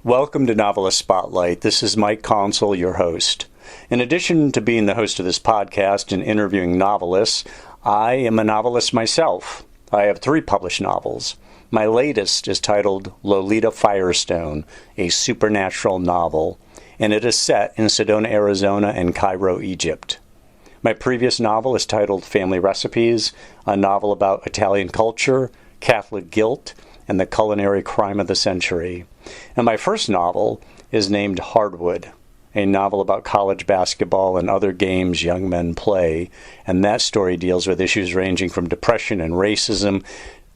Welcome to Novelist Spotlight. This is Mike Console, your host. In addition to being the host of this podcast and interviewing novelists, I am a novelist myself. I have 3 published novels. My latest is titled Lolita Firestone, a supernatural novel, and it is set in Sedona, Arizona and Cairo, Egypt. My previous novel is titled Family Recipes, a novel about Italian culture, Catholic guilt, and the culinary crime of the century. And my first novel is named Hardwood, a novel about college basketball and other games young men play, and that story deals with issues ranging from depression and racism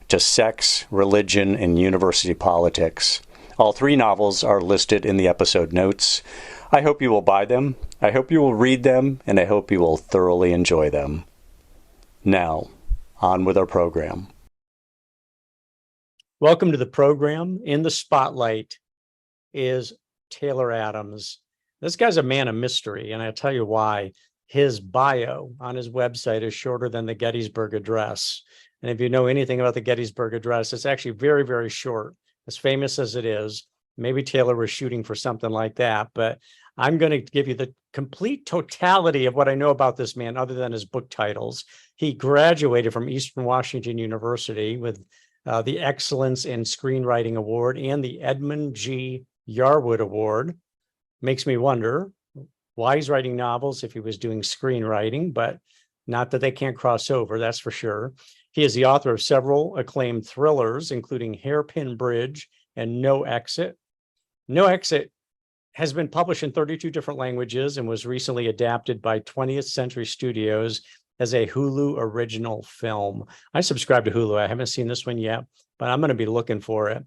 to sex, religion, and university politics. All 3 novels are listed in the episode notes. I hope you will buy them, I hope you will read them, and I hope you will thoroughly enjoy them. Now, on with our program. Welcome to the program. In the spotlight is Taylor Adams. This guy's a man of mystery, and I'll tell you why. His bio on his website is shorter than the Gettysburg Address. And if you know anything about the Gettysburg Address, it's actually very, very short. As famous as it is, maybe Taylor was shooting for something like that, but I'm going to give you the complete totality of what I know about this man other than his book titles. He graduated from Eastern Washington University with the Excellence in Screenwriting Award and the Edmund G. Yarwood Award. Makes me wonder why he's writing novels if he was doing screenwriting, but not that they can't cross over, that's for sure. He is the author of several acclaimed thrillers, including Hairpin Bridge and No Exit. No Exit has been published in 32 different languages and was recently adapted by 20th Century Studios as a Hulu original film. I subscribe to Hulu. I haven't seen this one yet, but I'm going to be looking for it.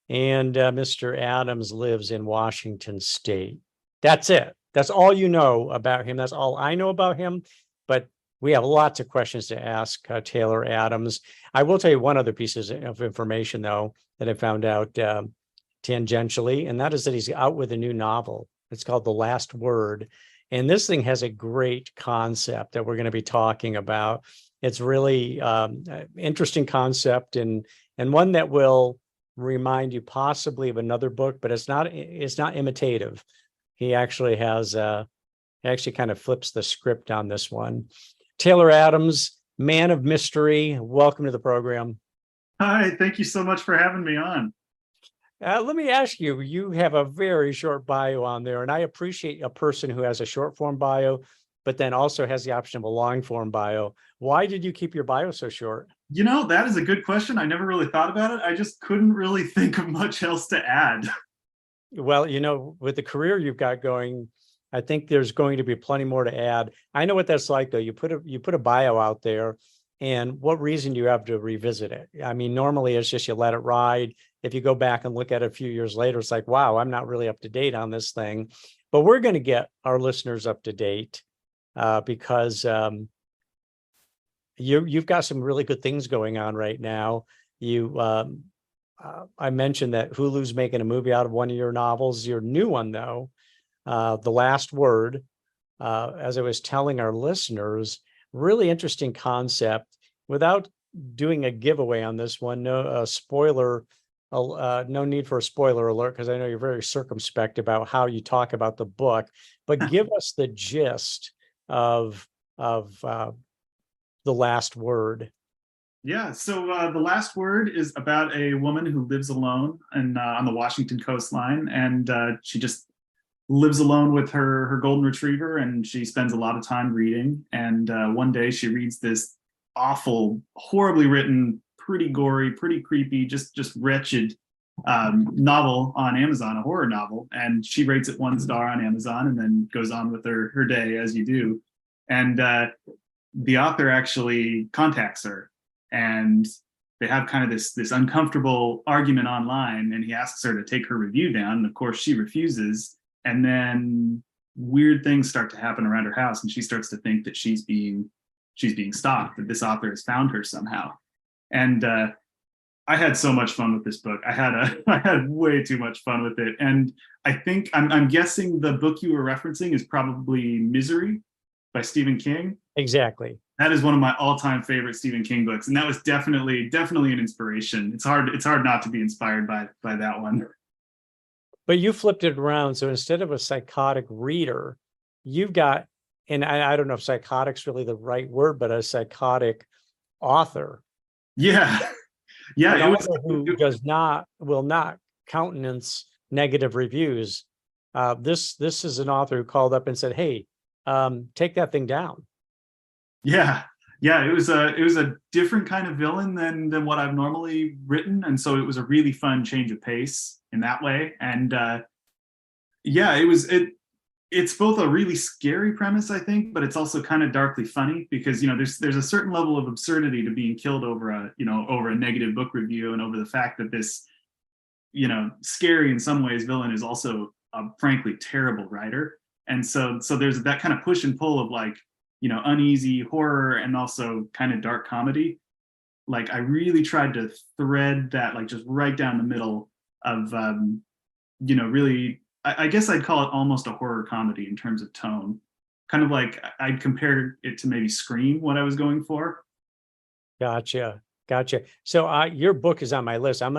And Mr. Adams lives in Washington State. That's it. That's all you know about him. That's all I know about him. But we have lots of questions to ask Taylor Adams. I will tell you one other piece of information, though, that I found out tangentially, and that is that he's out with a new novel. It's called The Last Word. And this thing has a great concept that we're going to be talking about. It's really interesting concept and one that will remind you possibly of another book, but it's not imitative. He actually actually kind of flips the script on this one. Taylor Adams, man of mystery, welcome to the program. Hi, thank you so much for having me on. Let me ask you, you have a very short bio on there, and I appreciate a person who has a short form bio, but then also has the option of a long form bio. Why did you keep your bio so short? You know, that is a good question. I never really thought about it. I just couldn't really think of much else to add. Well, you know, with the career you've got going, I think there's going to be plenty more to add. I know what that's like, though. You put a bio out there, and what reason do you have to revisit it? I mean, normally it's just you let it ride. If you go back and look at it a few years later, it's like, wow, I'm not really up to date on this thing. But we're going to get our listeners up to date because you've got some really good things going on right now. I mentioned that Hulu's making a movie out of one of your novels. Your new one, though, The Last Word, as I was telling our listeners, really interesting concept. Without doing a giveaway on this one, no need for a spoiler alert, because I know you're very circumspect about how you talk about the book, but give us the gist of The Last Word. Yeah, so The Last Word is about a woman who lives alone on the Washington coastline, and she just lives alone with her golden retriever, and she spends a lot of time reading. And one day she reads this awful, horribly written, pretty gory, pretty creepy, just wretched novel on Amazon, a horror novel, and she rates it 1 star on Amazon and then goes on with her day as you do. And the author actually contacts her, and they have kind of this uncomfortable argument online, and he asks her to take her review down, and of course she refuses. And then weird things start to happen around her house, and she starts to think that she's being stalked, that this author has found her somehow. And I had so much fun with this book. I had way too much fun with it. And I think I'm guessing the book you were referencing is probably Misery by Stephen King. Exactly. That is one of my all-time favorite Stephen King books, and that was definitely an inspiration. It's hard not to be inspired by that one. But you flipped it around. So instead of a psychotic reader, you've got, and I don't know if psychotic's really the right word, but a psychotic author. Yeah, yeah, An it was. author who will not countenance negative reviews. This is an author who called up and said, "Hey, take that thing down." Yeah, yeah, it was a different kind of villain than what I've normally written, and so it was a really fun change of pace in that way. And yeah, it's both a really scary premise, I think, but it's also kind of darkly funny because there's a certain level of absurdity to being killed over a negative book review, and over the fact that this scary in some ways villain is also a frankly terrible writer. And so there's that kind of push and pull of like uneasy horror and also kind of dark comedy. Like I really tried to thread that like just right down the middle of really, I guess I'd call it almost a horror comedy in terms of tone. Kind of like I'd compare it to maybe Scream, what I was going for. Gotcha. Gotcha. So your book is on my list. I'm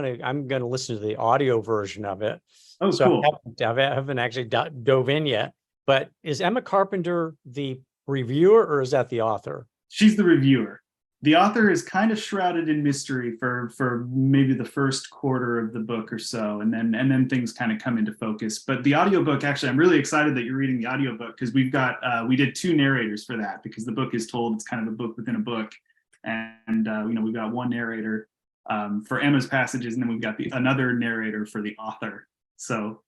gonna listen to the audio version of it. Oh, So cool. I haven't actually dove in yet. But is Emma Carpenter the reviewer or is that the author? She's the reviewer. The author is kind of shrouded in mystery for maybe the first quarter of the book or so, and then things kind of come into focus. But the audiobook, actually, I'm really excited that you're reading the audiobook because we did two narrators for that because the book is told, it's kind of a book within a book. And we've got one narrator for Emma's passages, and then we've got another narrator for the author. So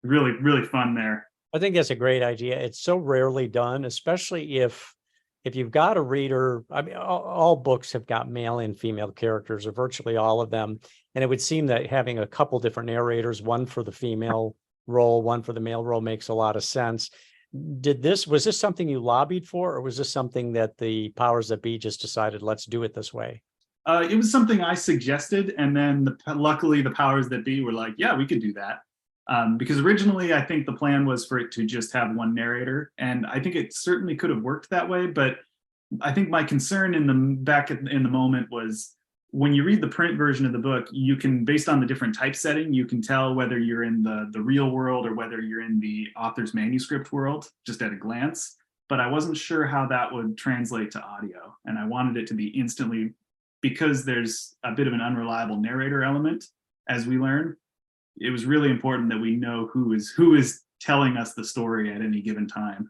really, really fun there. I think that's a great idea. It's so rarely done, especially if you've got a reader. I mean, all books have got male and female characters, or virtually all of them. And it would seem that having a couple different narrators, one for the female role, one for the male role, makes a lot of sense. Was this something you lobbied for, or was this something that the powers that be just decided, let's do it this way? It was something I suggested, and then luckily the powers that be were like, yeah, we could do that. Because originally I think the plan was for it to just have one narrator, and I think it certainly could have worked that way. But I think my concern in the moment was when you read the print version of the book, you can, based on the different typesetting, you can tell whether you're in the real world or whether you're in the author's manuscript world just at a glance. But I wasn't sure how that would translate to audio, and I wanted it to be instantly, because there's a bit of an unreliable narrator element as we learn. It was really important that we know who is telling us the story at any given time.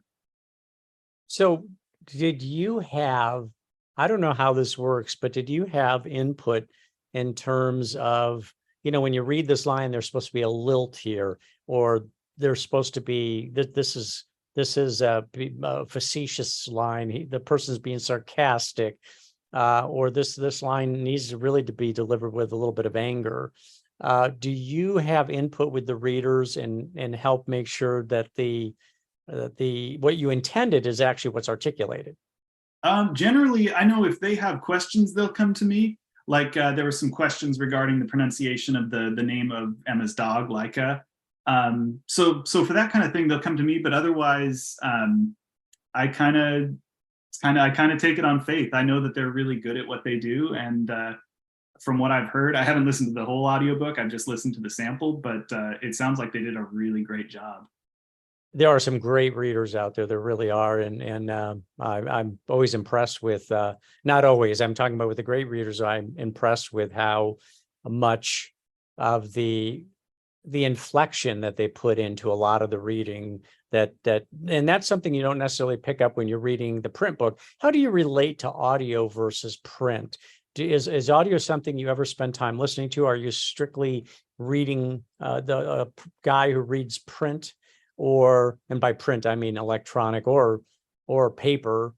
So did you have, I don't know how this works, but did you have input in terms of, when you read this line, there's supposed to be a lilt here, or there's supposed to be, this is a facetious line, the person's being sarcastic, or this line needs to really to be delivered with a little bit of anger. Do you have input with the readers and help make sure that the what you intended is actually what's articulated? Generally, I know if they have questions, they'll come to me. Like there were some questions regarding the pronunciation of the name of Emma's dog, Laika. So for that kind of thing, they'll come to me. But otherwise, I kind of take it on faith. I know that they're really good at what they do, and from what I've heard, I haven't listened to the whole audiobook. I've just listened to the sample, but it sounds like they did a really great job. There are some great readers out there. There really are, and I'm always impressed with. Not always. I'm talking about with the great readers. I'm impressed with how much of the inflection that they put into a lot of the reading. And that's something you don't necessarily pick up when you're reading the print book. How do you relate to audio versus print? Is audio something you ever spend time listening to? Are you strictly reading the guy who reads print? And by print, I mean electronic or paper.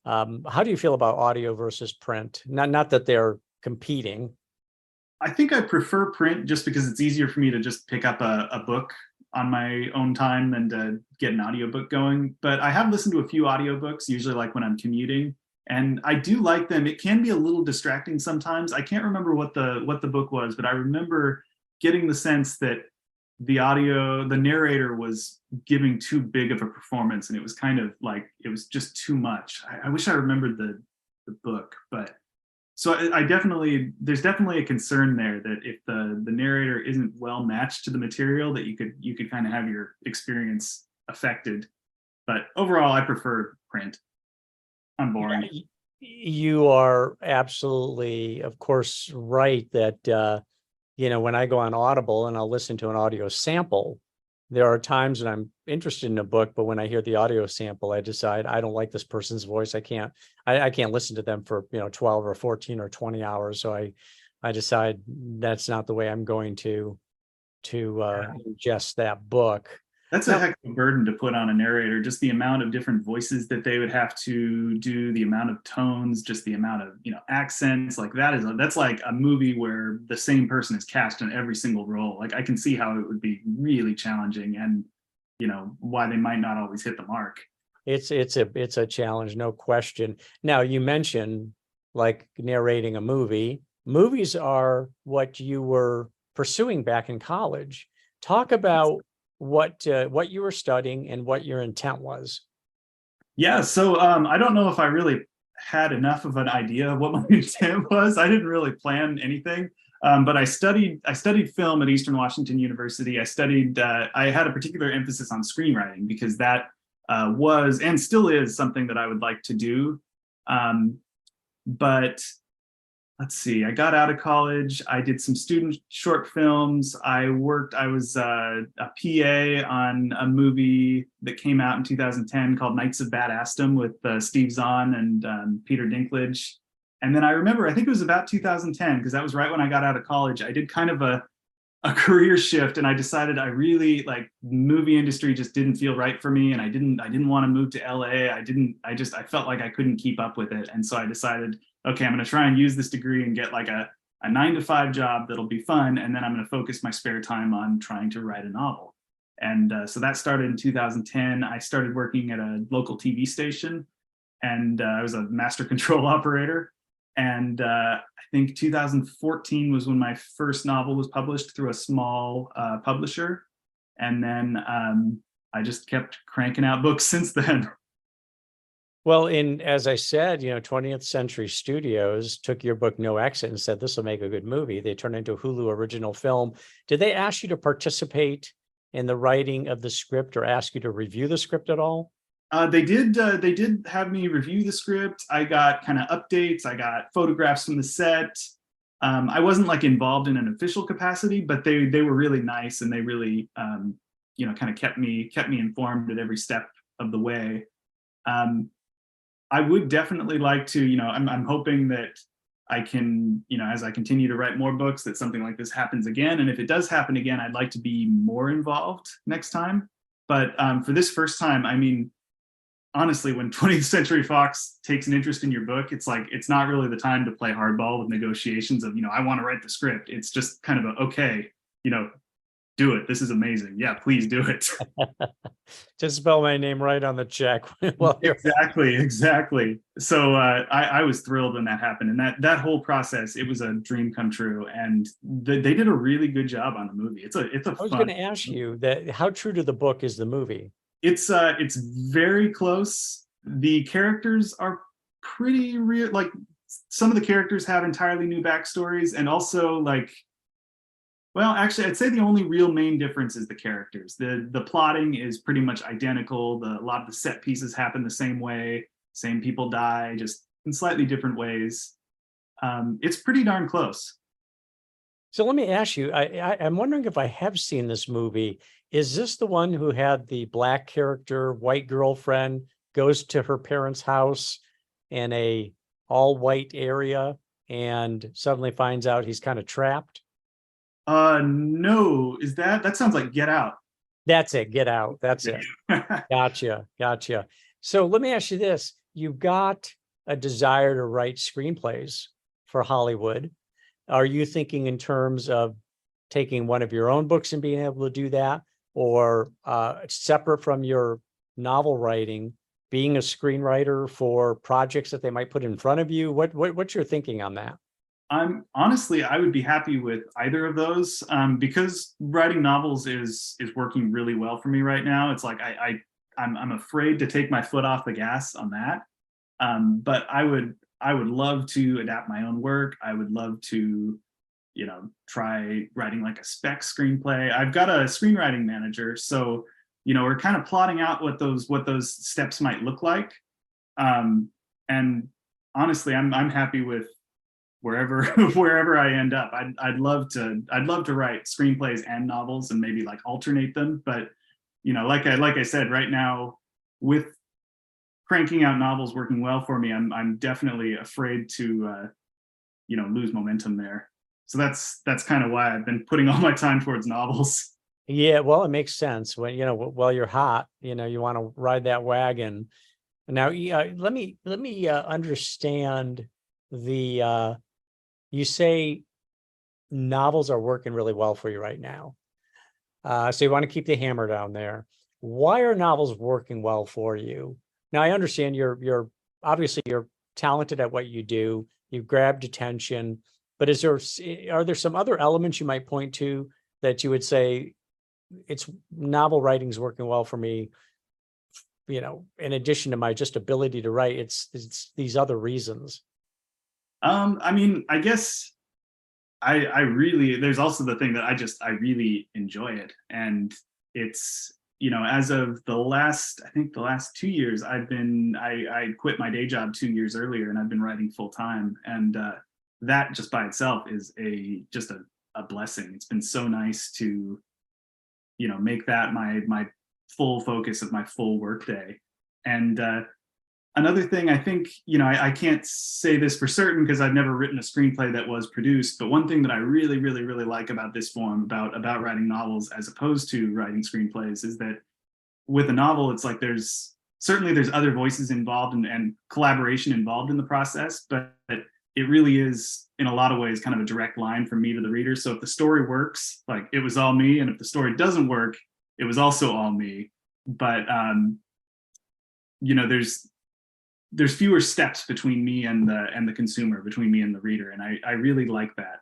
How do you feel about audio versus print? Not that they're competing. I think I prefer print just because it's easier for me to just pick up a book on my own time than to get an audiobook going. But I have listened to a few audiobooks, usually like when I'm commuting, and I do like them. It can be a little distracting sometimes. I can't remember what the book was, but I remember getting the sense that the narrator was giving too big of a performance, and it was kind of like it was just too much. I wish I remembered the book, but So I definitely, there's definitely a concern there that if the narrator isn't well matched to the material, that you could kind of have your experience affected. But overall, I prefer print. I'm boring. Yeah, you are absolutely, of course, right that when I go on Audible and I'll listen to an audio sample, there are times when I'm interested in a book, but when I hear the audio sample, I decide I don't like this person's voice. I can't listen to them for 12 or 14 or 20 hours. So I decide that's not the way I'm going to ingest that book. That's a heck of a burden to put on a narrator, just the amount of different voices that they would have to do, the amount of tones, just the amount of, accents. Like that's like a movie where the same person is cast in every single role. Like I can see how it would be really challenging and, why they might not always hit the mark. It's a challenge, no question. Now you mentioned like narrating a movie. Movies are what you were pursuing back in college. Talk about what you were studying and what your intent was. Yeah, so I don't know if I really had enough of an idea of what my intent was. I didn't really plan anything, but I studied film at Eastern Washington University. I had a particular emphasis on screenwriting because that was and still is something that I would like to do. But let's see, I got out of college. I did some student short films. I was a PA on a movie that came out in 2010 called Knights of Badassdom with Steve Zahn and Peter Dinklage. And then I remember, I think it was about 2010, because that was right when I got out of college. I did kind of a career shift, and I decided I really like movie industry just didn't feel right for me, and I didn't want to move to LA. I felt like I couldn't keep up with it, and so I decided, okay, I'm going to try and use this degree and get like a 9-to-5 job that'll be fun, and then I'm going to focus my spare time on trying to write a novel. And so that started in 2010. I started working at a local TV station, and I was a master control operator. And I think 2014 was when my first novel was published through a small publisher. And then I just kept cranking out books since then. Well, as I said, 20th Century Studios took your book No Exit and said this will make a good movie. They turned it into a Hulu original film. Did they ask you to participate in the writing of the script or ask you to review the script at all? They did have me review the script. I got kind of updates. I got photographs from the set. I wasn't like involved in an official capacity, but they were really nice, and they really kind of kept me informed at every step of the way. I would definitely like to, I'm hoping that I can, as I continue to write more books, that something like this happens again. And if it does happen again, I'd like to be more involved next time. But for this first time, I mean, honestly, when 20th Century Fox takes an interest in your book, it's like, it's not really the time to play hardball with negotiations of, I want to write the script. It's just kind of okay, do it. This is amazing. Yeah, please do it. Just spell my name right on the check. Well, exactly. So I was thrilled when that happened, and that whole process, it was a dream come true, and they did a really good job on the movie. It's a I was going to ask you that how true to the book is the movie? It's very close. The characters are pretty real. Like some of the characters have entirely new backstories, and also like, well, actually, I'd say the only real main difference is the characters. The plotting is pretty much identical. A lot of the set pieces happen the same way. Same people die, just in slightly different ways. It's pretty darn close. So let me ask you, I'm wondering if I have seen this movie. Is this the one who had the black character, white girlfriend, goes to her parents' house in a all-white area and suddenly finds out he's kind of trapped? No, that sounds like Get Out. That's it, Get Out. That's it. Gotcha. So let me ask you this. You've got a desire to write screenplays for Hollywood. Are you thinking in terms of taking one of your own books and being able to do that, or separate from your novel writing, being a screenwriter for projects that they might put in front of you? What's your thinking on that? Honestly, I would be happy with either of those, because writing novels is working really well for me right now. It's like I'm afraid to take my foot off the gas on that, but I would I would love to adapt my own work. I would love to, try writing like a spec screenplay. I've got a screenwriting manager, so we're kind of plotting out what those steps might look like. And honestly, I'm happy with wherever wherever I end up. I'd love to write screenplays and novels and maybe like alternate them. But like I said, right now with cranking out novels working well for me, I'm definitely afraid to lose momentum there. So that's kind of why I've been putting all my time towards novels. Yeah, well, it makes sense when while you're hot, you want to ride that wagon. Now, let me understand the. You say novels are working really well for you right now, so you want to keep the hammer down there. Why are novels working well for you? Now, I understand you're obviously you're talented at what you do. You've grabbed attention, but are there some other elements you might point to that you would say it's novel writing's working well for me? In addition to my just ability to write, it's these other reasons. I mean, I guess I really, there's also the thing that I really enjoy it. And it's, as of the last 2 years, I quit my day job 2 years earlier, and I've been writing full time. And that just by itself is just a blessing. It's been so nice to, make that my full focus of my full workday. And another thing, I think, I can't say this for certain because I've never written a screenplay that was produced, but one thing that I really, really, really like about this form, about writing novels as opposed to writing screenplays, is that with a novel, it's like there's other voices involved and collaboration involved in the process, but it really is in a lot of ways kind of a direct line from me to the reader. So if the story works, like, it was all me, and if the story doesn't work, it was also all me. But there's fewer steps between me and the consumer, between me and the reader, and I really like that.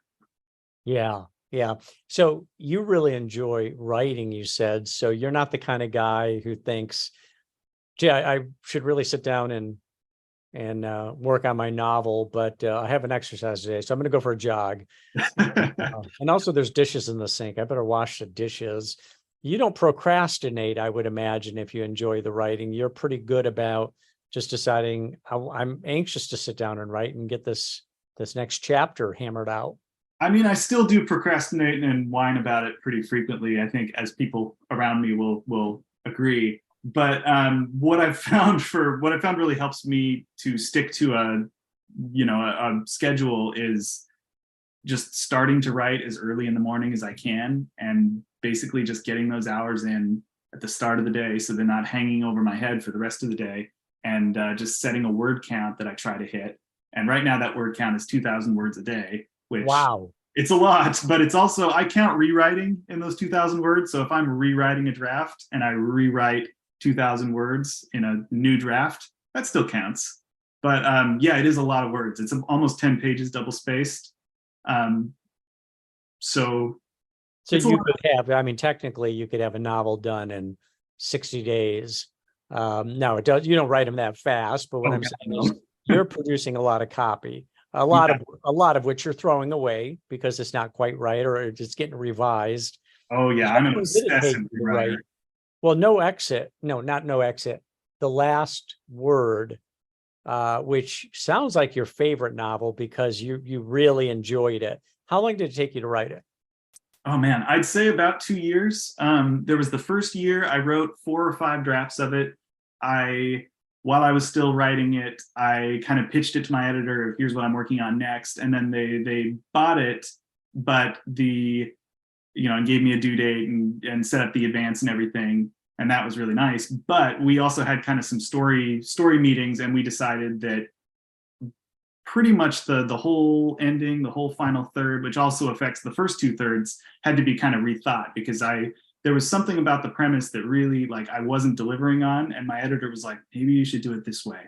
Yeah. So you really enjoy writing, you said. So you're not the kind of guy who thinks, gee, I should really sit down and work on my novel, but I have an exercise today, so I'm going to go for a jog. And also, there's dishes in the sink. I better wash the dishes. You don't procrastinate, I would imagine, if you enjoy the writing. You're pretty good about just deciding, I'm anxious to sit down and write and get this next chapter hammered out. I mean, I still do procrastinate and whine about it pretty frequently, I think, as people around me will agree. But what I've found really helps me to stick to a schedule is just starting to write as early in the morning as I can, and basically just getting those hours in at the start of the day so they're not hanging over my head for the rest of the day, and just setting a word count that I try to hit. And right now that word count is 2,000 words a day, which, wow, it's a lot, but it's also, I count rewriting in those 2,000 words. So if I'm rewriting a draft and I rewrite 2,000 words in a new draft, that still counts. But yeah, it is a lot of words. It's almost 10 pages double spaced. So you could have, I mean, technically you could have a novel done in 60 days. No, you don't write them that fast, but what I'm saying is you're producing a lot of copy, a lot of which you're throwing away because it's not quite right, or it's getting revised. Oh yeah, I'm an obsessive writer. Well, not no exit. The Last Word, which sounds like your favorite novel because you really enjoyed it. How long did it take you to write it? Oh man, I'd say about 2 years. There was the first year I wrote 4 or 5 drafts of it. While I was still writing it, I kind of pitched it to my editor. Here's what I'm working on next, and then they bought it, but and gave me a due date and set up the advance and everything, and that was really nice. But we also had kind of some story meetings, and we decided that pretty much the whole ending, the whole final third, which also affects the first 2/3, had to be kind of rethought, because there was something about the premise that really, like, I wasn't delivering on, and my editor was like, maybe you should do it this way.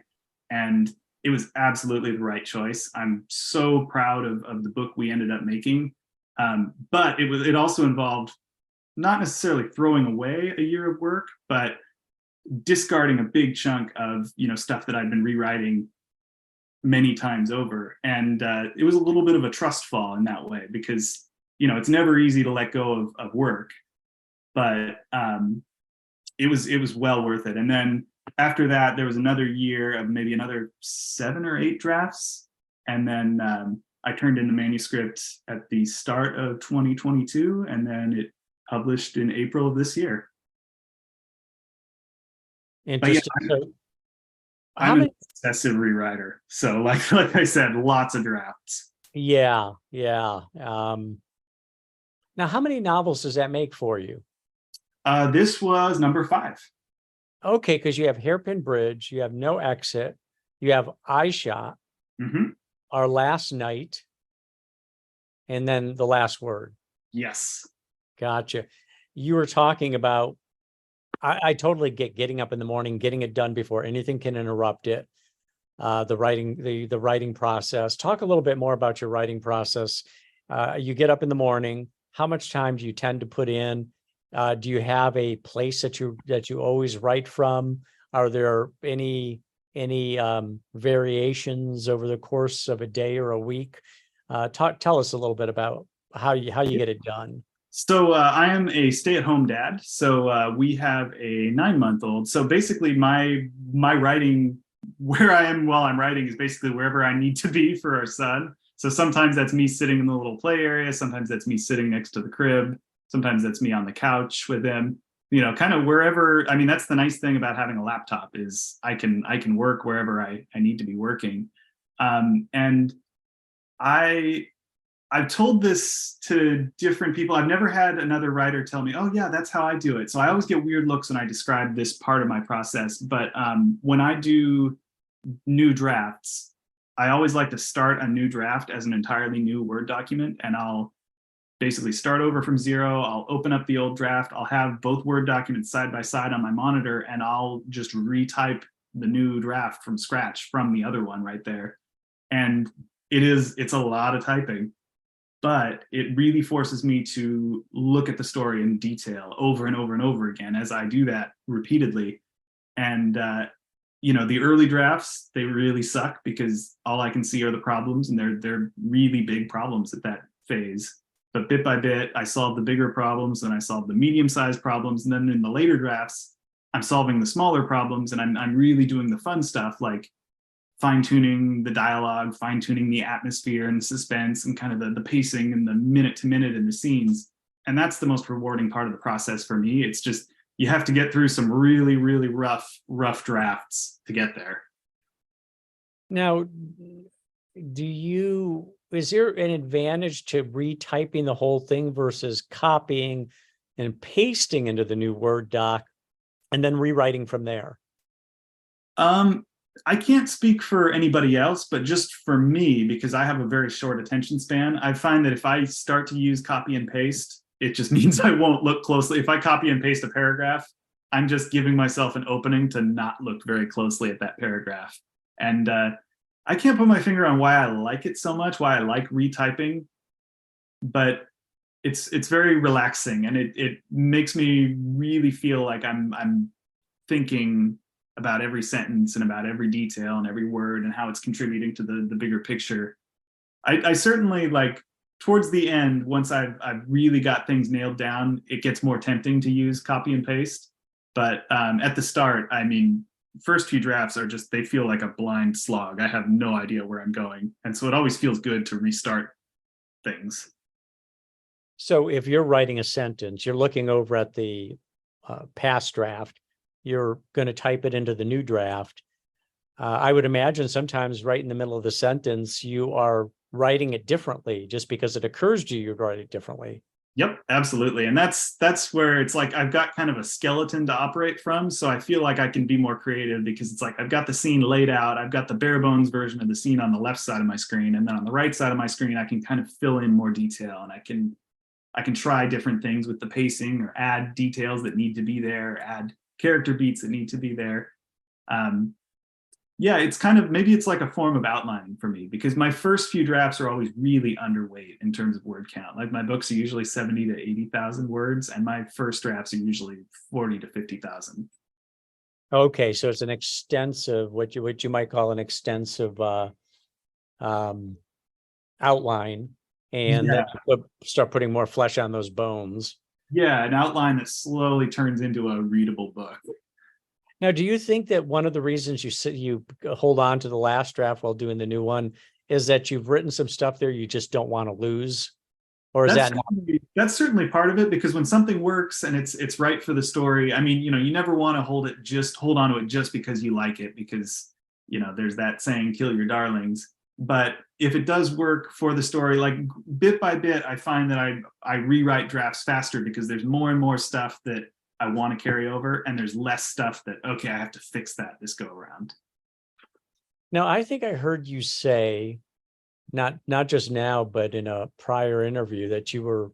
And it was absolutely the right choice. I'm so proud of the book we ended up making. But it also involved not necessarily throwing away a year of work, but discarding a big chunk of stuff that I'd been rewriting many times over. And it was a little bit of a trust fall in that way, because, you know, it's never easy to let go of work, but it was well worth it. And then after that, there was another year of maybe another 7 or 8 drafts. And then I turned in the manuscript at the start of 2022, and then it published in April of this year. Interesting. Yeah, So I'm an obsessive rewriter. So like I said, lots of drafts. Yeah. Now, how many novels does that make for you? This was number 5. Okay, because you have Hairpin Bridge, you have No Exit, you have Eye Shot, Our Last Night, and then The Last Word. Yes. Gotcha. You were talking about, I totally get getting up in the morning, getting it done before anything can interrupt it. The writing process. Talk a little bit more about your writing process. You get up in the morning. How much time do you tend to put in? Do you have a place that you always write from? Are there any variations over the course of a day or a week? Tell us a little bit about how you get it done. So I am a stay-at-home dad. So we have a 9-month-old. So basically, my writing, where I am while I'm writing, is basically wherever I need to be for our son. So sometimes that's me sitting in the little play area. Sometimes that's me sitting next to the crib. Sometimes that's me on the couch with him. You know, kind of wherever. I mean, that's the nice thing about having a laptop, is I can work wherever I need to be working. And I've told this to different people. I've never had another writer tell me, oh yeah, that's how I do it. So I always get weird looks when I describe this part of my process. But when I do new drafts, I always like to start a new draft as an entirely new Word document. And I'll basically start over from zero. I'll open up the old draft. I'll have both Word documents side by side on my monitor, and I'll just retype the new draft from scratch from the other one right there. And it's a lot of typing, but it really forces me to look at the story in detail over and over and over again as I do that repeatedly. And you know, the early drafts, they really suck because all I can see are the problems, and they're really big problems at that phase. But bit by bit, I solve the bigger problems, and I solve the medium-sized problems, and then in the later drafts, I'm solving the smaller problems, and I'm really doing the fun stuff, like fine-tuning the dialogue, fine-tuning the atmosphere and the suspense, and kind of the pacing and the minute to minute in the scenes. And that's the most rewarding part of the process for me. It's just, you have to get through some really, really rough drafts to get there. Now, is there an advantage to retyping the whole thing versus copying and pasting into the new Word doc and then rewriting from there? I can't speak for anybody else, but just for me, because I have a very short attention span, I find that if I start to use copy and paste, it just means I won't look closely. If I copy and paste a paragraph, I'm just giving myself an opening to not look very closely at that paragraph. And I can't put my finger on why I like it so much, why I like retyping, but it's very relaxing, and it makes me really feel like I'm thinking about every sentence and about every detail and every word and how it's contributing to the bigger picture. I certainly, like, towards the end, once I've really got things nailed down, it gets more tempting to use copy and paste. But at the start, I mean, first few drafts are just, they feel like a blind slog. I have no idea where I'm going. And so it always feels good to restart things. So if you're writing a sentence, you're looking over at the past draft, you're going to type it into the new draft. I would imagine sometimes right in the middle of the sentence, you are writing it differently just because it occurs to you, you're writing it differently. Yep, absolutely. And that's where it's like I've got kind of a skeleton to operate from. So I feel like I can be more creative because it's like I've got the scene laid out. I've got the bare bones version of the scene on the left side of my screen. And then on the right side of my screen, I can kind of fill in more detail, and I can try different things with the pacing, or add details that need to be there, add character beats that need to be there. Yeah, it's kind of, maybe it's like a form of outlining for me, because my first few drafts are always really underweight in terms of word count. Like, my books are usually 70 to 80,000 words, and my first drafts are usually 40 to 50,000. Okay, so it's an extensive, what you might call an extensive outline, and then Yeah. you start putting more flesh on those bones. Yeah, an outline that slowly turns into a readable book. Now, do you think that one of the reasons you hold on to the last draft while doing the new one is that you've written some stuff there you just don't want to lose? Or is that not? That's certainly part of it, because when something works and it's right for the story, I mean, you never want to hold on to it just because you like it, because there's that saying, kill your darlings. But if it does work for the story, like bit by bit, I find that I rewrite drafts faster because there's more and more stuff that I want to carry over, and there's less stuff that, okay, I have to fix that this go around. Now, I think I heard you say, not just now, but in a prior interview, that you were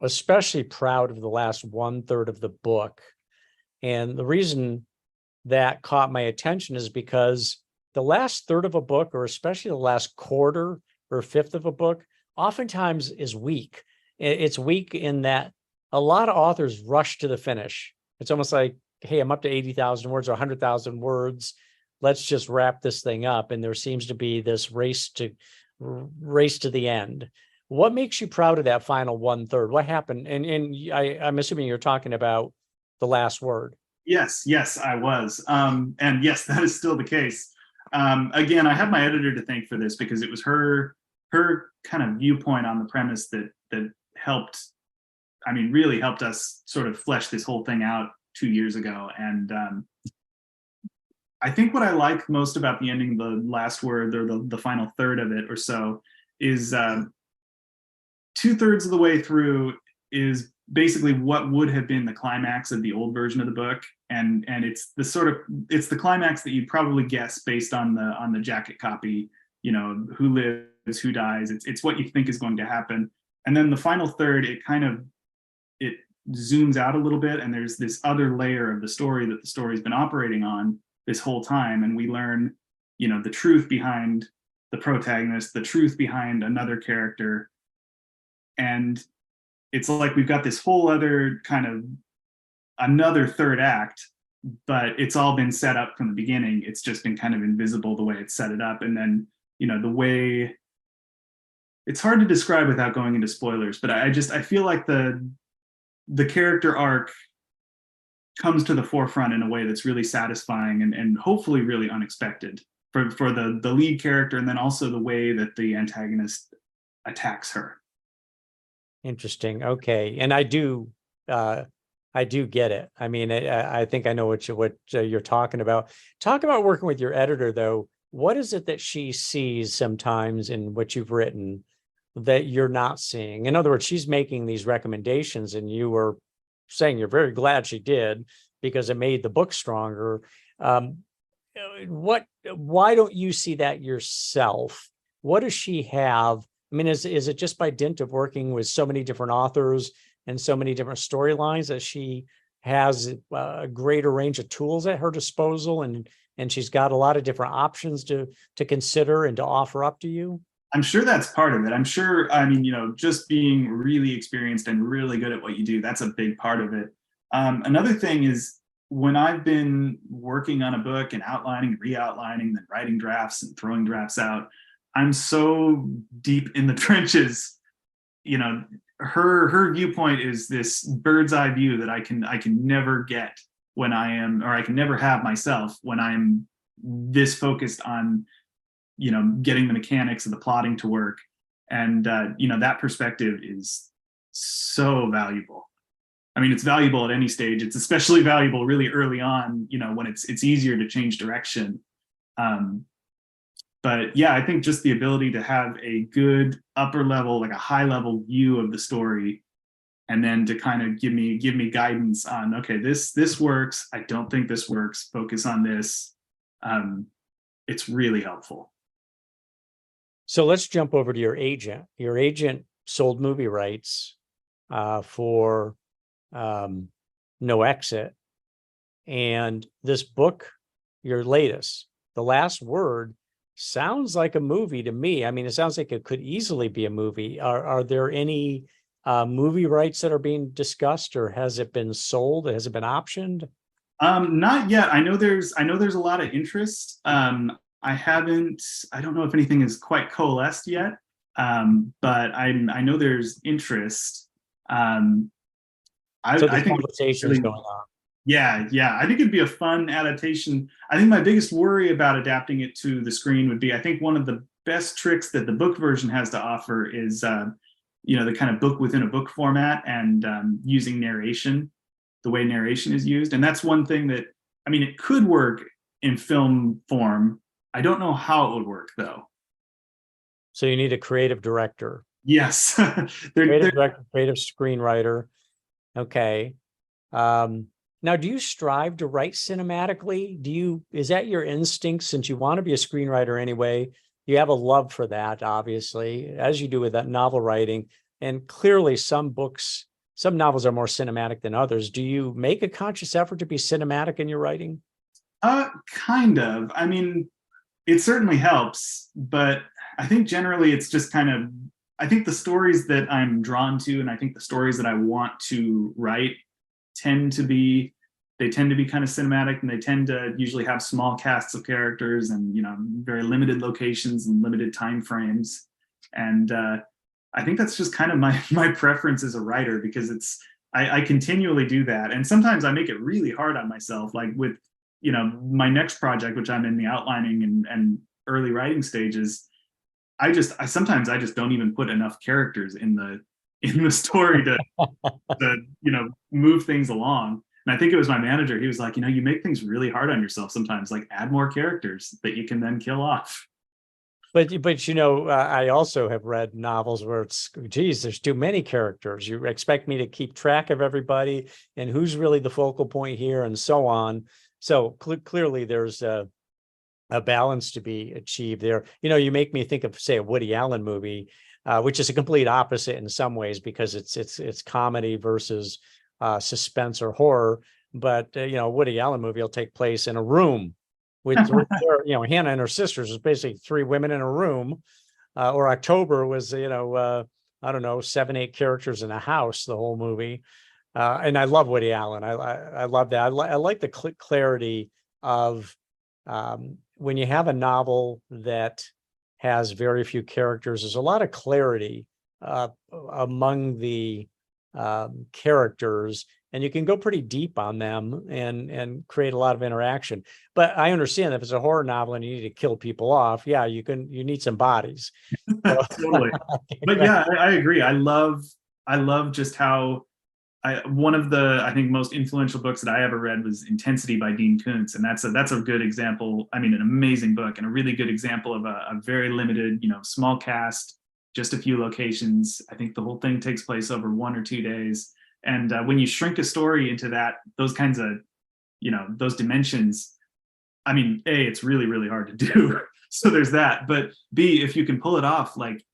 especially proud of the last 1/3 of the book. And the reason that caught my attention is because the last third of a book, or especially the last quarter or fifth of a book, oftentimes is weak. It's weak in that a lot of authors rush to the finish. It's almost like, hey, I'm up to 80,000 words or 100,000 words. Let's just wrap this thing up. And there seems to be this race to the end. What makes you proud of that final 1/3? What happened? And I'm assuming you're talking about the last word. Yes, I was. And yes, that is still the case. Again, I have my editor to thank for this, because it was her kind of viewpoint on the premise that helped, really helped us sort of flesh this whole thing out 2 years ago. And I think what I like most about the ending, the last word, or the final third of it or so, is 2/3 of the way through is basically what would have been the climax of the old version of the book, and it's the climax that you'd probably guess based on the jacket copy. Who lives, who dies. It's what you think is going to happen, and then the final third, it zooms out a little bit, and there's this other layer of the story that the story's been operating on this whole time, and we learn the truth behind the protagonist, the truth behind another character, and it's like we've got this whole other kind of another third act, but it's all been set up from the beginning. It's just been kind of invisible the way it's set it up. And then, the way, it's hard to describe without going into spoilers, but I feel like the character arc comes to the forefront in a way that's really satisfying and hopefully really unexpected for the lead character, and then also the way that the antagonist attacks her. Interesting. Okay. And I do get it. I think I know what you're talking about. Talk about working with your editor, though. What is it that she sees sometimes in what you've written that you're not seeing? In other words, she's making these recommendations, and you were saying you're very glad she did because it made the book stronger. Why don't you see that yourself? What does she have? Is it just by dint of working with so many different authors and so many different storylines that she has a greater range of tools at her disposal, and she's got a lot of different options to consider and to offer up to you? I'm sure that's part of it. I'm sure, just being really experienced and really good at what you do, that's a big part of it. Another thing is, when I've been working on a book and outlining, re-outlining, then writing drafts and throwing drafts out, I'm so deep in the trenches. Her viewpoint is this bird's eye view that I can never get when I am, or I can never have myself when I'm this focused on, getting the mechanics of the plotting to work. And, that perspective is so valuable. It's valuable at any stage. It's especially valuable really early on, when it's easier to change direction. But yeah, I think just the ability to have a good upper level, like a high level view of the story, and then to kind of give me guidance on, okay, this works. I don't think this works. Focus on this. It's really helpful. So let's jump over to your agent. Your agent sold movie rights for No Exit. And this book, your latest, The Last Word, sounds like a movie to me. It sounds like it could easily be a movie. Are there any movie rights that are being discussed, or has it been sold? Has it been optioned? Not yet. I know there's a lot of interest. I haven't. I don't know if anything is quite coalesced yet, but I know there's interest. Um, So the I think conversation is really, going on. yeah. I think it'd be a fun adaptation. I think my biggest worry about adapting it to the screen would be, I think one of the best tricks that the book version has to offer is, the kind of book within a book format and using narration, the way narration is used. And that's one thing that, I mean, it could work in film form. I don't know how it would work though. So you need a creative director, Yes. creative director, creative screenwriter. Okay. Now, do you strive to write cinematically? Is that your instinct, since you want to be a screenwriter anyway? You have a love for that, obviously, as you do with that novel writing. And clearly some novels are more cinematic than others. Do you make a conscious effort to be cinematic in your writing? Kind of. I mean, it certainly helps, but I think generally it's just kind of, I think the stories that I'm drawn to, and I think the stories that I want to write tend to be kind of cinematic, and they tend to usually have small casts of characters and, very limited locations and limited time frames. And I think that's just kind of my preference as a writer, because I continually do that. And sometimes I make it really hard on myself, like with, my next project, which I'm in the outlining and early writing stages. Sometimes I just don't even put enough characters in the story to move things along. And I think it was my manager. He was like, you make things really hard on yourself sometimes. Like, add more characters that you can then kill off. But I also have read novels where it's, geez, there's too many characters. You expect me to keep track of everybody and who's really the focal point here, and so on. So clearly there's a balance to be achieved there. You make me think of, say, a Woody Allen movie, which is a complete opposite in some ways, because it's comedy versus suspense or horror. But Woody Allen movie will take place in a room with Hannah and her sisters is basically three women in a room, or October was I don't know, 7-8 characters in a house the whole movie. And I love Woody Allen. I love that. I like the clarity of when you have a novel that has very few characters. There's a lot of clarity among the characters, and you can go pretty deep on them and create a lot of interaction. But I understand if it's a horror novel and you need to kill people off, you need some bodies. Totally. But yeah, I agree. I love just how one of the, I think, most influential books that I ever read was Intensity by Dean Koontz. And that's a good example. I mean, an amazing book and a really good example of a very limited, small cast, just a few locations. I think the whole thing takes place over 1 or 2 days. And when you shrink a story into those kinds of, those dimensions, I mean, A, it's really, really hard to do. So there's that. But B, if you can pull it off, like,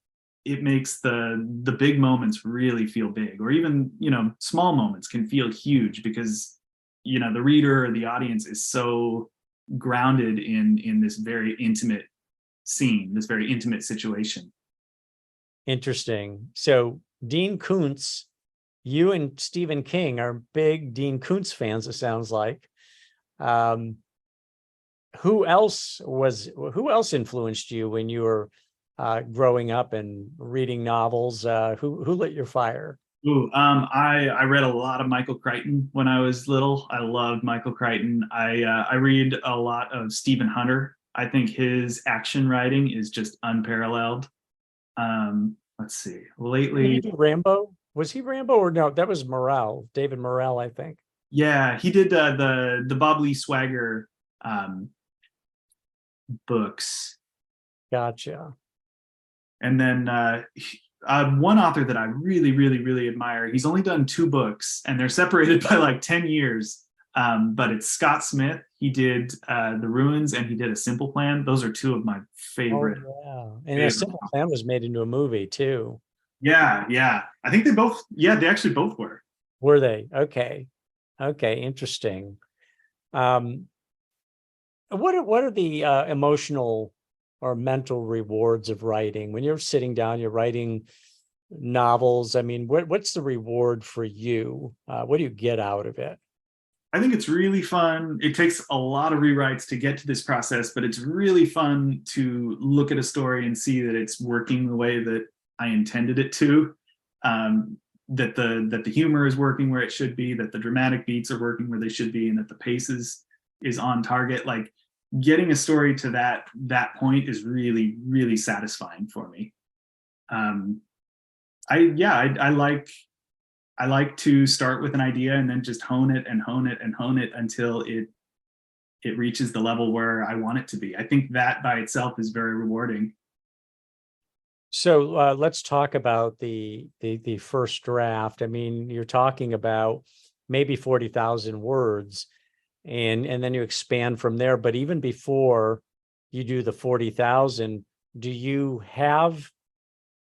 it makes the big moments really feel big, or even, small moments can feel huge, because, the reader or the audience is so grounded in this very intimate scene, this very intimate situation. Interesting. So Dean Koontz, you and Stephen King are big Dean Koontz fans, it sounds like. Who else influenced you when you were growing up and reading novels? Who lit your fire? Ooh, I read a lot of Michael Crichton when I was little. I loved Michael Crichton. I read a lot of Stephen Hunter. I think his action writing is just unparalleled. Let's see. Lately, Did he do Rambo? Was he Rambo, or no? That was Morrell, David Morrell, I think. yeah, he did the Bob Lee Swagger books. Gotcha. And then one author that I really, really, really admire. He's only done 2 books, and they're separated by like 10 years. But it's Scott Smith. He did The Ruins, and he did A Simple Plan. Those are 2 of my favorite. Oh, yeah. And A Simple Plan was made into a movie too. Yeah. I think they actually both were. Were they? Okay. Interesting. What are the emotional or mental rewards of writing when you're sitting down, you're writing novels? I mean, what's the reward for you? What do you get out of it? I think it's really fun. It takes a lot of rewrites to get to this process, but it's really fun to look at a story and see that it's working the way that I intended it to. That the humor is working where it should be, that the dramatic beats are working where they should be, and that the pace is on target. Like getting a story to that point is really satisfying for me. I like to start with an idea and then just hone it and hone it and hone it until it reaches the level where I want it to be. I think that by itself is very rewarding. So let's talk about the first draft. I mean, you're talking about maybe 40,000 words, and then you expand from there. But even before you do the 40,000, do you have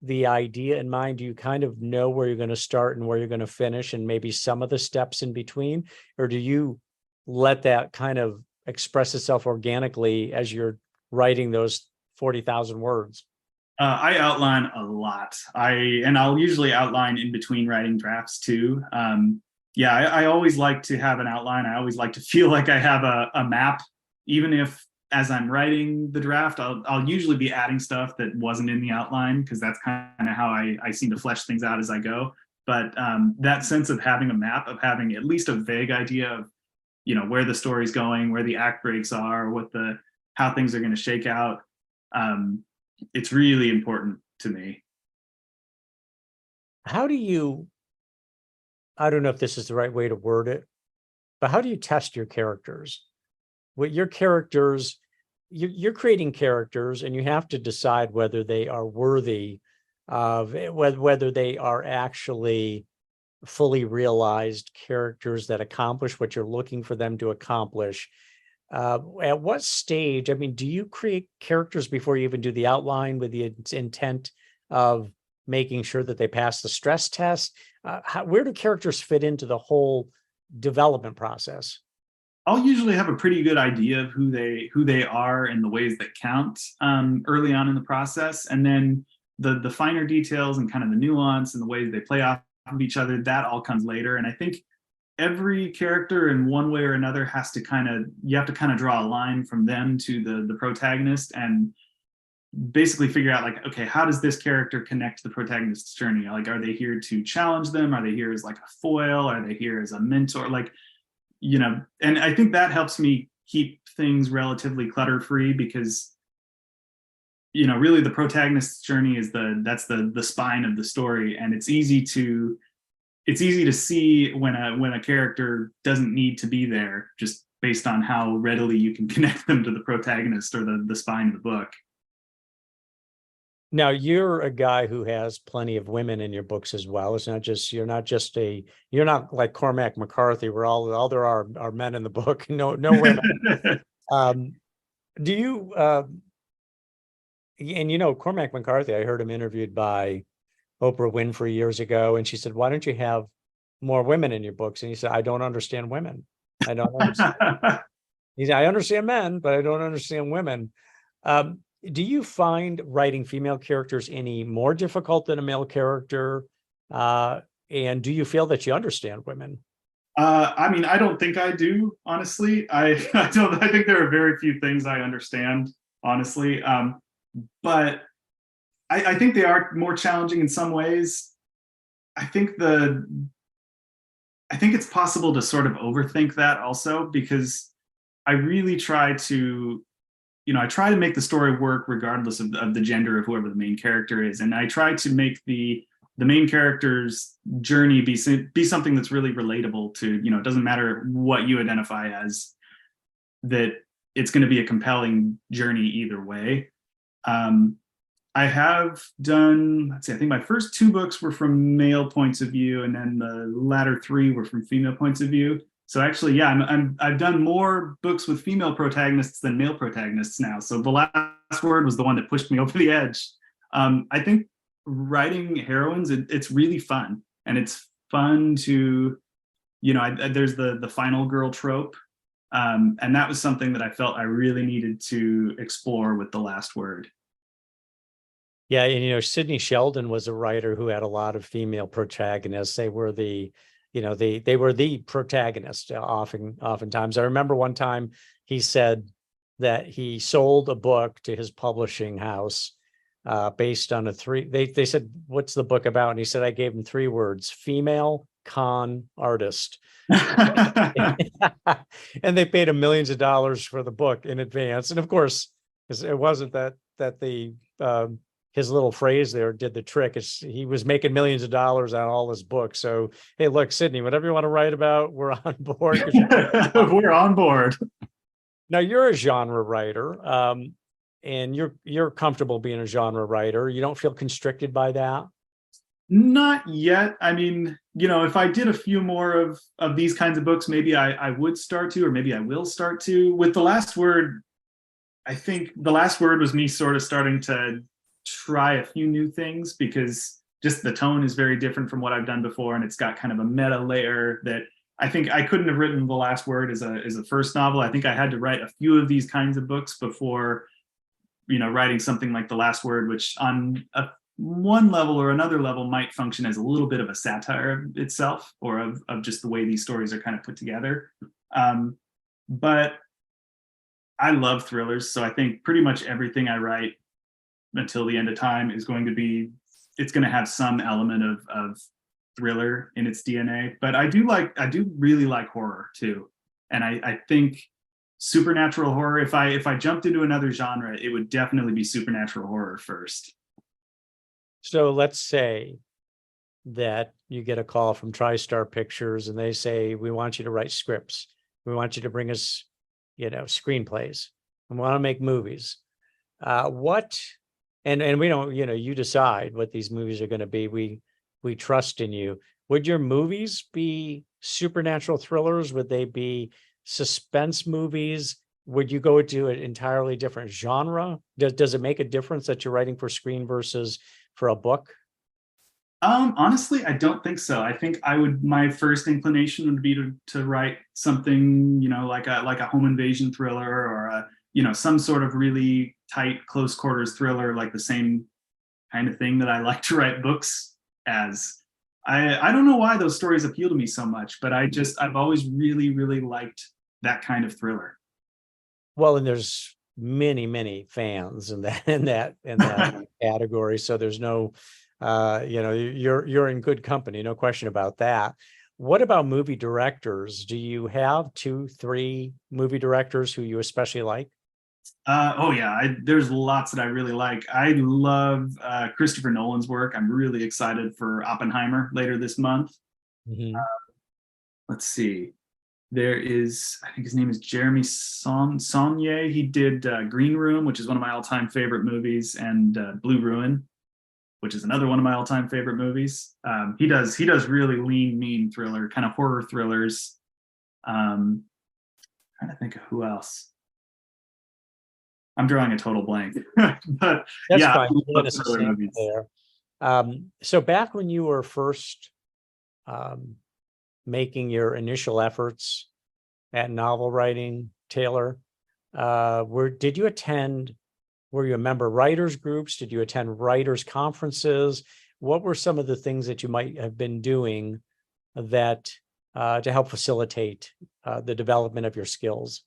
the idea in mind? Do you kind of know where you're going to start and where you're going to finish, and maybe some of the steps in between? Or do you let that kind of express itself organically as you're writing those 40,000 words? I outline a lot. I'll usually outline in between writing drafts too. Yeah, I always like to have an outline. I always like to feel like I have a map, even if as I'm writing the draft, I'll usually be adding stuff that wasn't in the outline, because that's kind of how I seem to flesh things out as I go. But that sense of having a map, of having at least a vague idea of, where the story's going, where the act breaks are, how things are going to shake out. It's really important to me. How do you, I don't know if this is the right way to word it, but how do you test your characters? What your characters, you're creating characters, and you have to decide whether they are worthy of whether they are actually fully realized characters that accomplish what you're looking for them to accomplish. At what stage, I mean, do you create characters before you even do the outline with the intent of making sure that they pass the stress test? Where do characters fit into the whole development process? I'll usually have a pretty good idea of who they are and the ways that count early on in the process, and then the finer details and kind of the nuance and the ways they play off of each other, that all comes later. And I think every character in one way or another you have to kind of draw a line from them to the protagonist, and basically figure out, like, okay, how does this character connect to the protagonist's journey? Like, are they here to challenge them? Are they here as like a foil? Are they here as a mentor? Like, and I think that helps me keep things relatively clutter-free, because really the protagonist's journey is that's the spine of the story, and it's easy to see when a character doesn't need to be there, just based on how readily you can connect them to the protagonist or the spine of the book. Now, you're a guy who has plenty of women in your books as well. It's not just, you're not like Cormac McCarthy, where all there are men in the book, no women. Do you, and Cormac McCarthy, I heard him interviewed by Oprah Winfrey years ago, and she said, "Why don't you have more women in your books?" And he said, "I don't understand women. I don't understand." He said, "I understand men, but I don't understand women." Do you find writing female characters any more difficult than a male character? And do you feel that you understand women? I mean, I don't think I do, honestly. I think there are very few things I understand, honestly. But I think they are more challenging in some ways. I think it's possible to sort of overthink that also, because I really try to, I try to make the story work regardless of the gender of whoever the main character is. And I try to make the main character's journey be something that's really relatable to, it doesn't matter what you identify as, that it's going to be a compelling journey either way. I have done, I think my first 2 books were from male points of view, and then the latter 3 were from female points of view. So actually, yeah, I've done more books with female protagonists than male protagonists now. So The Last Word was the one that pushed me over the edge. I think writing heroines, it's really fun, and it's fun to, there's the final girl trope, and that was something that I felt I really needed to explore with The Last Word. Yeah, and Sidney Sheldon was a writer who had a lot of female protagonists. They were the they were the protagonist oftentimes. I remember one time he said that he sold a book to his publishing house based on they said, what's the book about? And he said, I gave him 3 words: female con artist. And they paid him millions of dollars for the book in advance. And of course, it wasn't that the his little phrase there did the trick. He was making millions of dollars on all his books. So, hey, look, Sydney, whatever you want to write about, we're on board. We're on board. Now you're a genre writer, and you're comfortable being a genre writer. You don't feel constricted by that? Not yet. I mean, if I did a few more of these kinds of books, maybe I would start to, or maybe I will start to. With The Last Word, I think The Last Word was me sort of starting to try a few new things, because just the tone is very different from what I've done before, and it's got kind of a meta layer that I think I couldn't have written The Last Word as a first novel. I think I had to write a few of these kinds of books before, writing something like The Last Word, which on one level or another level might function as a little bit of a satire of itself, or of just the way these stories are kind of put together. But I love thrillers, so I think pretty much everything I write until the end of time is going to have some element of thriller in its DNA. But I do really like horror too. And I think supernatural horror, if I jumped into another genre, it would definitely be supernatural horror first. So let's say that you get a call from TriStar Pictures and they say, we want you to write scripts. We want you to bring us, screenplays. We want to make movies. And we don't, you decide what these movies are going to be. We trust in you. Would your movies be supernatural thrillers? Would they be suspense movies? Would you go to an entirely different genre? Does it make a difference that you're writing for screen versus for a book? Honestly, I don't think so. I think my first inclination would be to write something, like a home invasion thriller, or some sort of really tight, close quarters thriller, like the same kind of thing that I like to write books as. I don't know why those stories appeal to me so much, but I've always really, really liked that kind of thriller. Well, and there's many fans in that category. So there's no, you're in good company, no question about that. What about movie directors? Do you have 2, 3 movie directors who you especially like? Oh yeah, there's lots that I really like. I love Christopher Nolan's work. I'm really excited for Oppenheimer later this month. Mm-hmm. Let's see. There is, I think his name is Jeremy Saulnier. He did Green Room, which is one of my all-time favorite movies, and Blue Ruin, which is another one of my all-time favorite movies. He does really lean, mean thriller, kind of horror thrillers. Trying to think of who else. I'm drawing a total blank. But that's yeah, fine. There. So back when you were first making your initial efforts at novel writing, Taylor, were you a member of writers groups? Did you attend writers conferences? What were some of the things that you might have been doing that to help facilitate the development of your skills?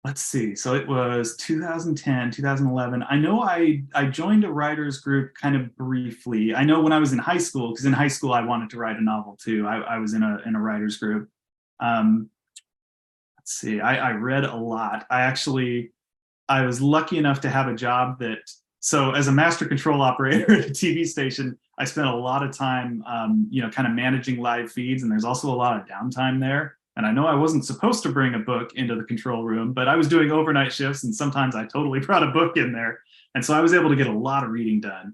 Let's see. So it was 2010, 2011. I know I joined a writers group kind of briefly. I know when I was in high school, because in high school I wanted to write a novel too. I was in a writers group. Let's see. I read a lot. I was lucky enough to have a job so as a master control operator at a TV station, I spent a lot of time, kind of managing live feeds, and there's also a lot of downtime there. And I know I wasn't supposed to bring a book into the control room, but I was doing overnight shifts, and sometimes I totally brought a book in there. And so I was able to get a lot of reading done,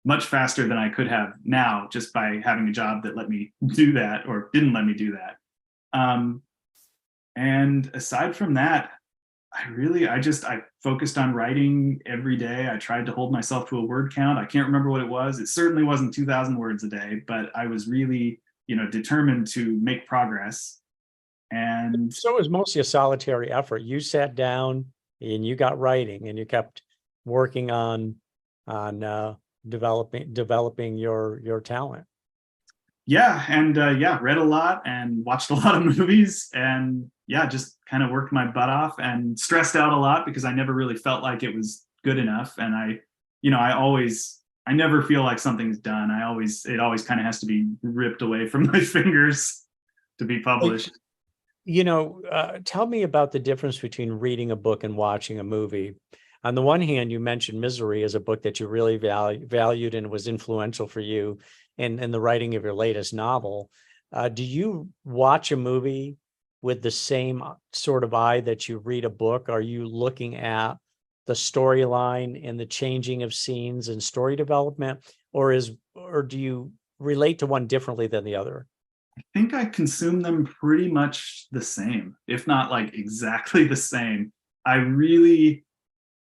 much faster than I could have now, just by having a job that let me do that, or didn't let me do that. And aside from that, I focused on writing every day. I tried to hold myself to a word count. I can't remember what it was. It certainly wasn't 2,000 words a day, but I was really, determined to make progress. And so it was mostly a solitary effort. You sat down and you got writing, and you kept working on developing your talent. Yeah, and yeah, read a lot and watched a lot of movies, and yeah, just kind of worked my butt off and stressed out a lot because I never really felt like it was good enough. And I never feel like something's done. It always kind of has to be ripped away from my fingers to be published. Tell me about the difference between reading a book and watching a movie. On the one hand, you mentioned Misery as a book that you really valued and was influential for you in the writing of your latest novel. Do you watch a movie with the same sort of eye that you read a book? Are you looking at the storyline and the changing of scenes and story development, or do you relate to one differently than the other? I think I consume them pretty much the same, if not like exactly the same. I really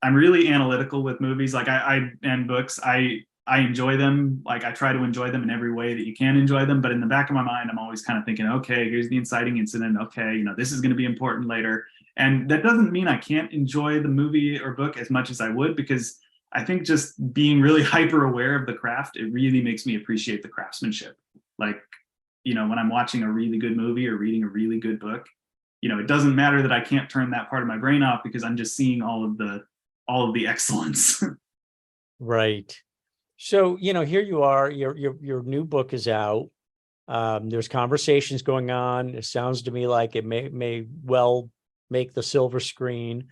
I'm really analytical with movies, like I and books. I enjoy them. Like I try to enjoy them in every way that you can enjoy them. But in the back of my mind, I'm always kind of thinking, okay, here's the inciting incident. Okay, this is going to be important later. And that doesn't mean I can't enjoy the movie or book as much as I would, because I think just being really hyper aware of the craft, it really makes me appreciate the craftsmanship. Like, when I'm watching a really good movie or reading a really good book, it doesn't matter that I can't turn that part of my brain off because I'm just seeing all of the excellence. Right. So, here you are, your new book is out. There's conversations going on. It sounds to me like it may well make the silver screen.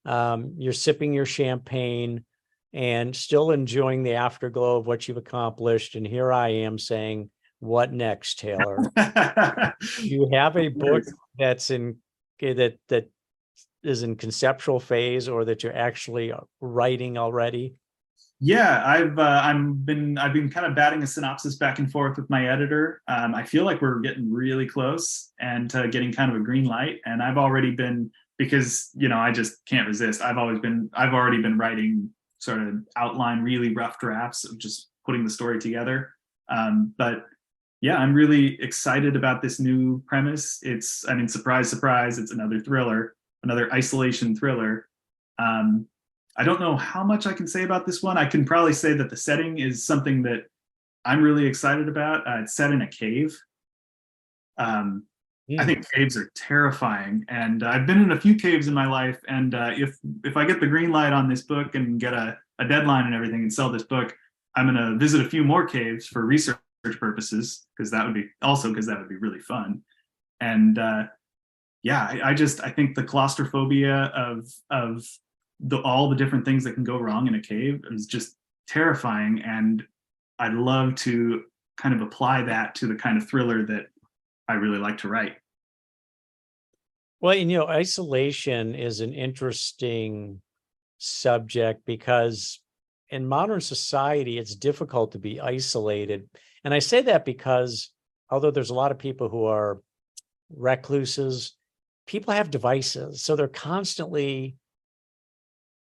You're sipping your champagne and still enjoying the afterglow of what you've accomplished. And here I am saying, what next, Taylor? You have a book that's that is in conceptual phase, or that you're actually writing already? Yeah, I've been kind of batting a synopsis back and forth with my editor. I feel like we're getting really close and getting kind of a green light. And I've already been, because I just can't resist. I've already been writing sort of outline, really rough drafts of just putting the story together. But yeah, I'm really excited about this new premise. Surprise, surprise, it's another thriller, another isolation thriller. Um, I don't know how much I can say about this one. I can probably say that the setting is something that I'm really excited about. It's set in a cave. I think caves are terrifying, and I've been in a few caves in my life. And if I get the green light on this book and get a deadline and everything and sell this book, I'm going to visit a few more caves for research purposes, because that would be really fun. And yeah, I think the claustrophobia of all the different things that can go wrong in a cave is just terrifying, and I'd love to kind of apply that to the kind of thriller that I really like to write. Well, isolation is an interesting subject because in modern society, it's difficult to be isolated. And I say that because although there's a lot of people who are recluses, people have devices. So they're constantly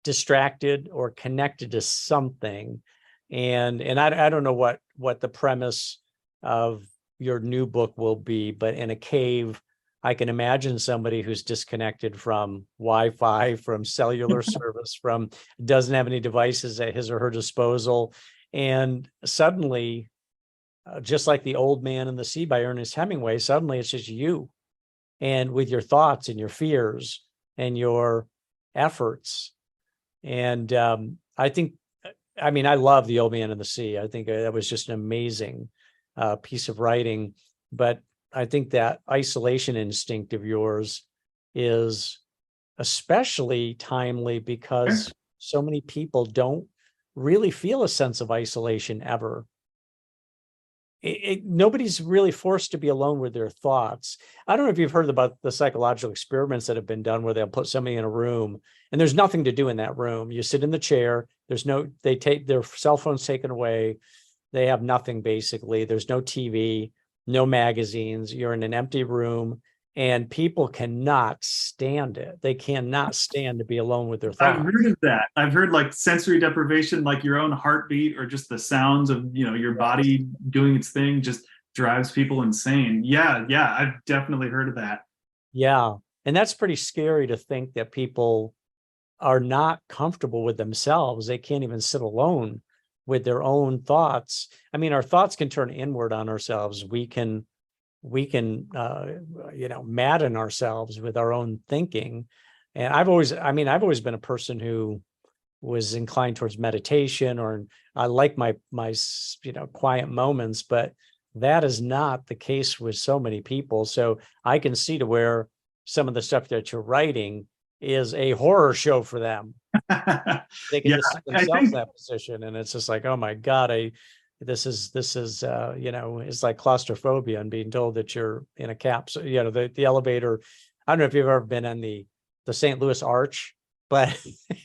distracted or connected to something. And I don't know what the premise of your new book will be, but in a cave, I can imagine somebody who's disconnected from Wi-Fi, from cellular service, doesn't have any devices at his or her disposal. And suddenly, just like The Old Man and the Sea by Ernest Hemingway, suddenly it's just you and with your thoughts and your fears and your efforts. And I love The Old Man and the Sea. I think that was just an amazing piece of writing. But I think that isolation instinct of yours is especially timely because so many people don't really feel a sense of isolation ever. Nobody's really forced to be alone with their thoughts. I don't know if you've heard about the psychological experiments that have been done where they'll put somebody in a room and there's nothing to do in that room. You sit in the chair, they take their cell phones taken away. They have nothing basically. There's no TV, no magazines. You're in an empty room and people cannot stand it. They cannot stand to be alone with their thoughts. I've heard of that. I've heard like sensory deprivation, like your own heartbeat or just the sounds of, your body doing its thing just drives people insane. Yeah. I've definitely heard of that. Yeah. And that's pretty scary to think that people are not comfortable with themselves. They can't even sit alone with their own thoughts. I mean, our thoughts can turn inward on ourselves. We can madden ourselves with our own thinking. And I've always been a person who was inclined towards meditation, or I like my quiet moments, but that is not the case with so many people. So I can see to where some of the stuff that you're writing is a horror show for them. They can Yeah, just see I themselves in think that position, and it's just like, oh my God, this is it's like claustrophobia and being told that you're in a capsule. The elevator. I don't know if you've ever been on the St. Louis Arch, but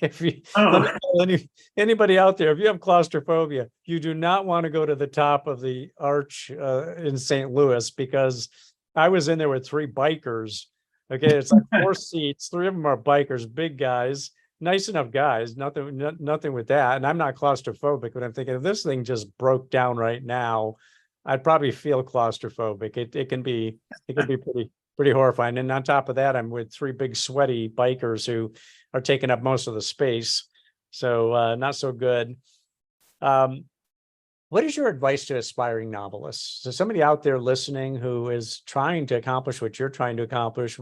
if you let me tell anybody out there, if you have claustrophobia, you do not want to go to the top of the arch in St. Louis, because I was in there with three bikers. Okay, it's like 4 seats, three of them are bikers, big guys, nice enough guys, nothing with that. And I'm not claustrophobic, but I'm thinking if this thing just broke down right now, I'd probably feel claustrophobic. It can be pretty horrifying. And on top of that, I'm with three big sweaty bikers who are taking up most of the space. So not so good. What is your advice to aspiring novelists? So somebody out there listening who is trying to accomplish what you're trying to accomplish,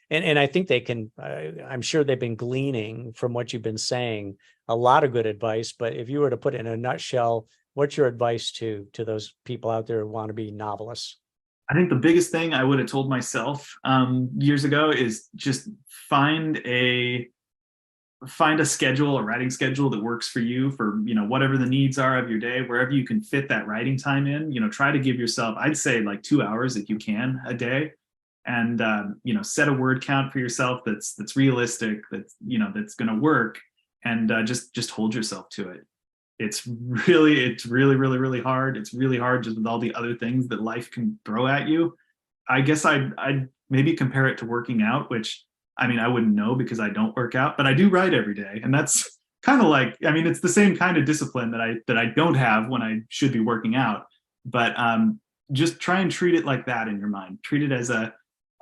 and I think they can, I'm sure they've been gleaning from what you've been saying, a lot of good advice, but if you were to put it in a nutshell, what's your advice to those people out there who want to be novelists? I think the biggest thing I would have told myself years ago is just find a schedule, a writing schedule that works for you, for whatever the needs are of your day, wherever you can fit that writing time in. Try to give yourself, I'd say, like 2 hours if you can a day, and set a word count for yourself that's realistic, that's going to work, and just hold yourself to it. It's really really hard. It's really hard just with all the other things that life can throw at you. I guess I'd maybe compare it to working out, which, I mean, I wouldn't know because I don't work out, but I do write every day. And that's kind of like, I mean, it's the same kind of discipline that I don't have when I should be working out. But just try and treat it like that in your mind. Treat it as a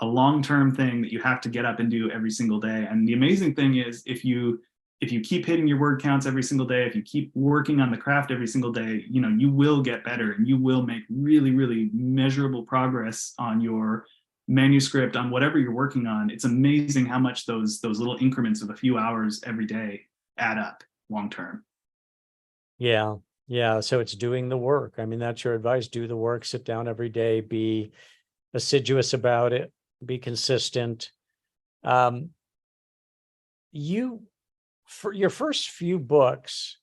long-term thing that you have to get up and do every single day. And the amazing thing is, if you keep hitting your word counts every single day, if you keep working on the craft every single day, you will get better, and you will make really, really measurable progress on your manuscript, on whatever you're working on. It's amazing how much those little increments of a few hours every day add up long term. Yeah. Yeah. So it's doing the work. I mean, that's your advice. Do the work, sit down every day, be assiduous about it, be consistent. For your first few books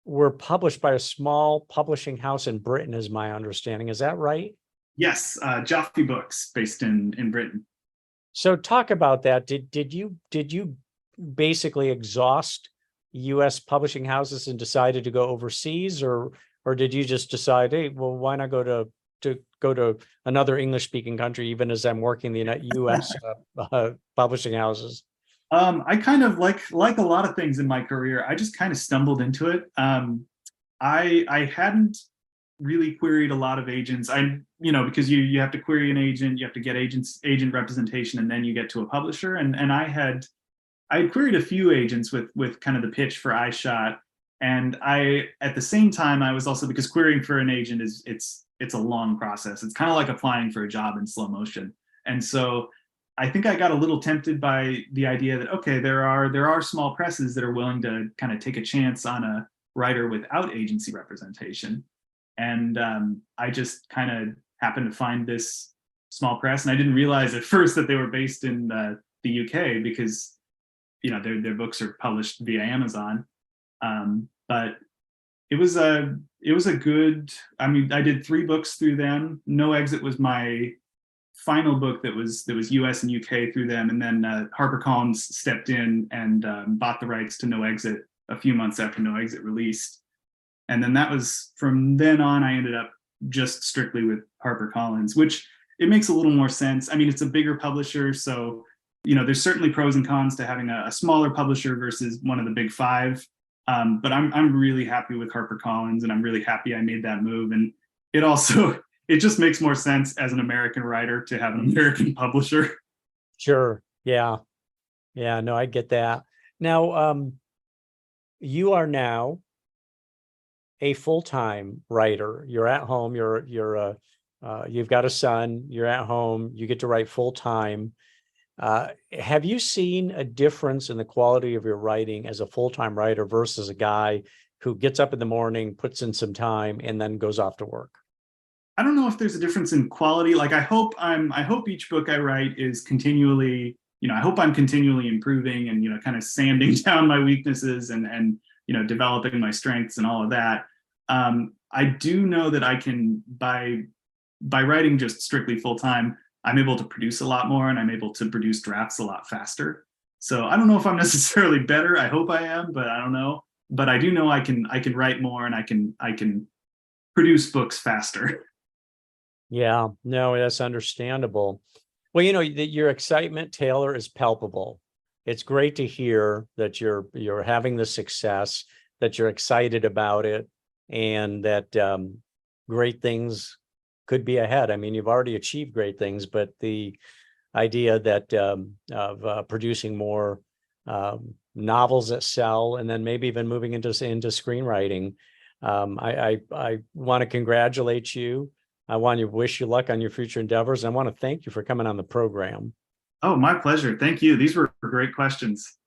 were published by a small publishing house in Britain, is my understanding. Is that right? Yes, Jaffe Books, based in Britain. So talk about that. Did you basically exhaust U.S. publishing houses and decided to go overseas, or did you just decide, hey, well, why not go to another English speaking country, even as I'm working the U.S. Publishing houses? I kind of like a lot of things in my career, I just kind of stumbled into it. I hadn't really queried a lot of agents. Because you have to query an agent, you have to get agent representation, and then you get to a publisher. And I had queried a few agents with kind of the pitch for iShot. And at the same time, I was also, because querying for an agent it's a long process. It's kind of like applying for a job in slow motion. And so I think I got a little tempted by the idea that, okay, there are small presses that are willing to kind of take a chance on a writer without agency representation. And I just kind of happened to find this small press, and I didn't realize at first that they were based in the UK, because their books are published via Amazon. But it was a good. I mean, I did 3 books through them. No Exit was my final book that was US and UK through them, and then HarperCollins stepped in and bought the rights to No Exit a few months after No Exit released. And then that was, from then on, I ended up just strictly with HarperCollins, which it makes a little more sense. I mean, it's a bigger publisher, so there's certainly pros and cons to having a smaller publisher versus one of the big 5. But I'm really happy with HarperCollins, and I'm really happy I made that move. And it just makes more sense as an American writer to have an American publisher. Sure. Yeah. Yeah. No, I get that. Now, you are now a full-time writer. You're at home, you've got a son, you're at home, you get to write full-time. Have you seen a difference in the quality of your writing as a full-time writer versus a guy who gets up in the morning, puts in some time, and then goes off to work? I don't know if there's a difference in quality. Like I hope each book I write is continually, I hope I'm continually improving and, kind of sanding down my weaknesses and developing my strengths and all of that. I do know that I can, by writing just strictly full time, I'm able to produce a lot more and I'm able to produce drafts a lot faster. So I don't know if I'm necessarily better. I hope I am, but I don't know. But I do know I can write more and I can produce books faster. Yeah, no, that's understandable. Well, your excitement, Taylor, is palpable. It's great to hear that you're having the success, that you're excited about it, and that great things could be ahead. I mean, you've already achieved great things, but the idea that of producing more novels that sell, and then maybe even moving into screenwriting, I want to congratulate you. I want to wish you luck on your future endeavors. I want to thank you for coming on the program. Oh, my pleasure. Thank you. These were great questions.